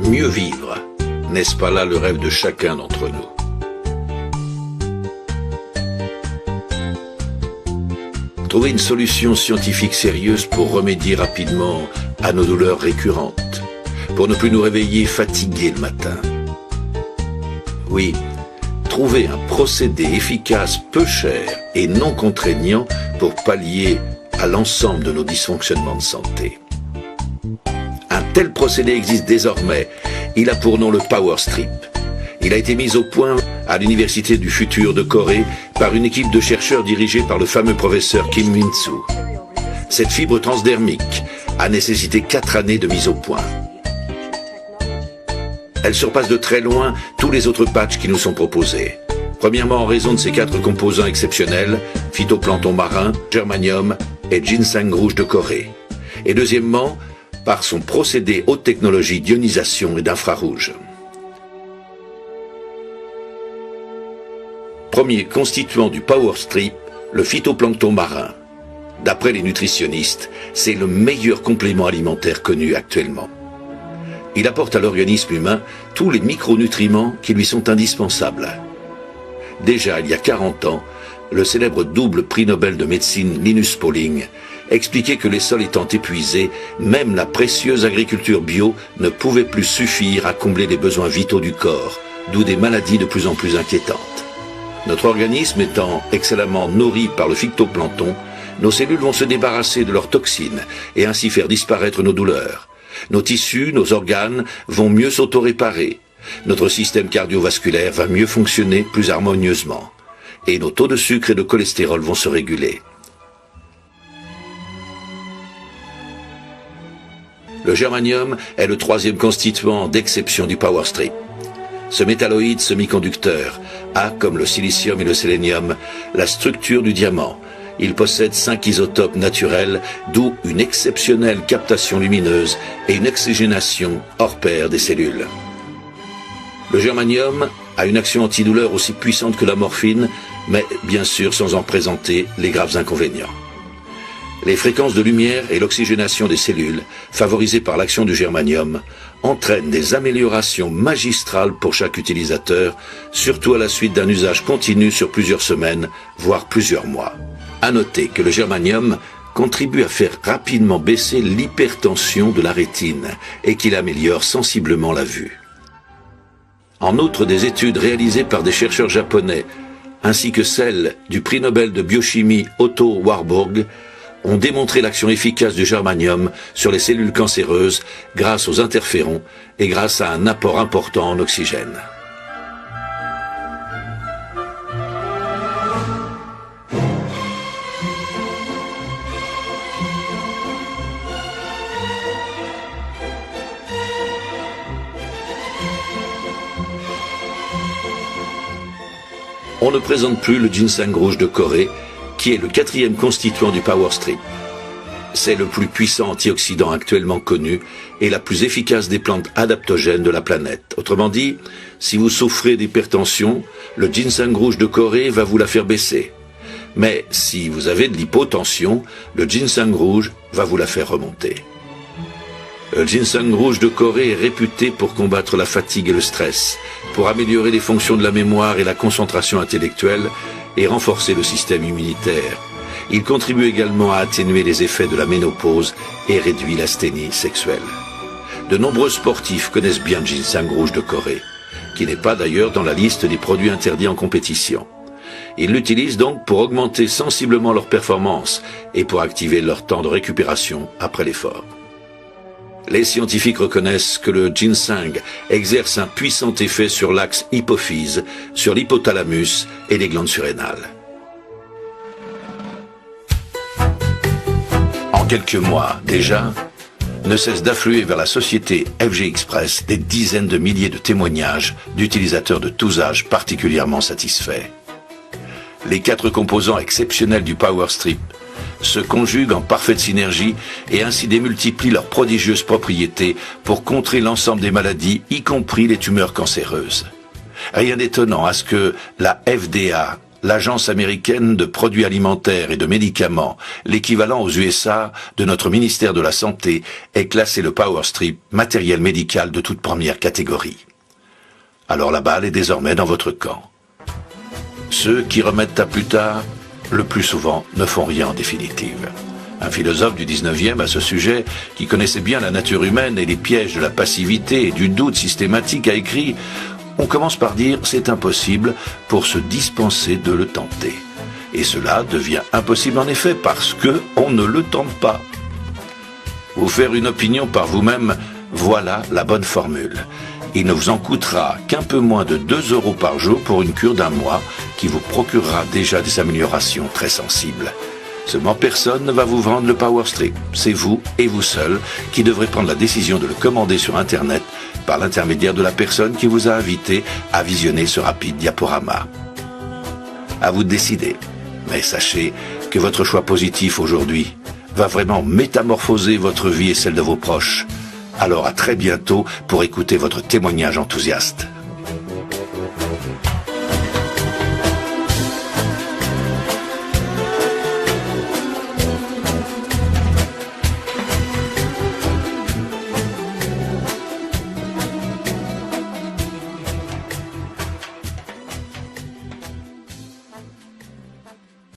Mieux vivre, n'est-ce pas là le rêve de chacun d'entre nous? Trouver une solution scientifique sérieuse pour remédier rapidement à nos douleurs récurrentes, pour ne plus nous réveiller fatigués le matin. Oui, trouver un procédé efficace, peu cher et non contraignant pour pallier à l'ensemble de nos dysfonctionnements de santé. Un tel procédé existe désormais. Il a pour nom le Power Strip. Il a été mis au point à l'Université du Futur de Corée par une équipe de chercheurs dirigée par le fameux professeur Kim Min-soo. Cette fibre transdermique a nécessité 4 années de mise au point. Elle surpasse de très loin tous les autres patchs qui nous sont proposés. Premièrement, en raison de ses 4 composants exceptionnels, phytoplancton marin, germanium et ginseng rouge de Corée. Et deuxièmement, par son procédé haute technologie d'ionisation et d'infrarouge. Premier constituant du Power Strip, le phytoplancton marin. D'après les nutritionnistes, c'est le meilleur complément alimentaire connu actuellement. Il apporte à l'organisme humain tous les micronutriments qui lui sont indispensables. Déjà, il y a 40 ans, le célèbre double prix Nobel de médecine Linus Pauling expliquait que les sols étant épuisés, même la précieuse agriculture bio ne pouvait plus suffire à combler les besoins vitaux du corps, d'où des maladies de plus en plus inquiétantes. Notre organisme étant excellemment nourri par le phytoplancton, nos cellules vont se débarrasser de leurs toxines et ainsi faire disparaître nos douleurs. Nos tissus, nos organes vont mieux s'auto-réparer. Notre système cardiovasculaire va mieux fonctionner plus harmonieusement. Et nos taux de sucre et de cholestérol vont se réguler. Le germanium est le 3e constituant d'exception du Power Strip. Ce métalloïde semi-conducteur a, comme le silicium et le sélénium, la structure du diamant. Il possède 5 isotopes naturels, d'où une exceptionnelle captation lumineuse et une oxygénation hors pair des cellules. Le germanium a une action antidouleur aussi puissante que la morphine, mais bien sûr sans en présenter les graves inconvénients. Les fréquences de lumière et l'oxygénation des cellules, favorisées par l'action du germanium, entraînent des améliorations magistrales pour chaque utilisateur, surtout à la suite d'un usage continu sur plusieurs semaines, voire plusieurs mois. À noter que le germanium contribue à faire rapidement baisser l'hypertension de la rétine et qu'il améliore sensiblement la vue. En outre, des études réalisées par des chercheurs japonais, ainsi que celles du prix Nobel de biochimie Otto Warburg, ont démontré l'action efficace du germanium sur les cellules cancéreuses grâce aux interférons et grâce à un apport important en oxygène. On ne présente plus le ginseng rouge de Corée, qui est le 4e constituant du Power Strip. C'est le plus puissant antioxydant actuellement connu et la plus efficace des plantes adaptogènes de la planète. Autrement dit, si vous souffrez d'hypertension, le ginseng rouge de Corée va vous la faire baisser. Mais si vous avez de l'hypotension, le ginseng rouge va vous la faire remonter. Le ginseng rouge de Corée est réputé pour combattre la fatigue et le stress, pour améliorer les fonctions de la mémoire et la concentration intellectuelle et renforcer le système immunitaire. Il contribue également à atténuer les effets de la ménopause et réduit l'asthénie sexuelle. De nombreux sportifs connaissent bien le ginseng rouge de Corée, qui n'est pas d'ailleurs dans la liste des produits interdits en compétition. Ils l'utilisent donc pour augmenter sensiblement leur performance et pour activer leur temps de récupération après l'effort. Les scientifiques reconnaissent que le ginseng exerce un puissant effet sur l'axe hypophyse, sur l'hypothalamus et les glandes surrénales. En quelques mois, déjà, ne cessent d'affluer vers la société FG Express des dizaines de milliers de témoignages d'utilisateurs de tous âges particulièrement satisfaits. Les 4 composants exceptionnels du Power Strip se conjuguent en parfaite synergie et ainsi démultiplient leurs prodigieuses propriétés pour contrer l'ensemble des maladies, y compris les tumeurs cancéreuses. Rien d'étonnant à ce que la FDA, l'Agence américaine de produits alimentaires et de médicaments, l'équivalent aux USA de notre ministère de la Santé, ait classé le PowerStrip matériel médical de toute première catégorie. Alors la balle est désormais dans votre camp. Ceux qui remettent à plus tard, le plus souvent, ne font rien en définitive. Un philosophe du 19e à ce sujet, qui connaissait bien la nature humaine et les pièges de la passivité et du doute systématique, a écrit « On commence par dire c'est impossible pour se dispenser de le tenter. Et cela devient impossible en effet parce que on ne le tente pas. » Vous faire une opinion par vous-même, voilà la bonne formule. Il ne vous en coûtera qu'un peu moins de 2 € par jour pour une cure d'1 mois qui vous procurera déjà des améliorations très sensibles. Seulement personne ne va vous vendre le PowerStrip. C'est vous et vous seul qui devrez prendre la décision de le commander sur Internet par l'intermédiaire de la personne qui vous a invité à visionner ce rapide diaporama. À vous de décider. Mais sachez que votre choix positif aujourd'hui va vraiment métamorphoser votre vie et celle de vos proches. Alors à très bientôt pour écouter votre témoignage enthousiaste.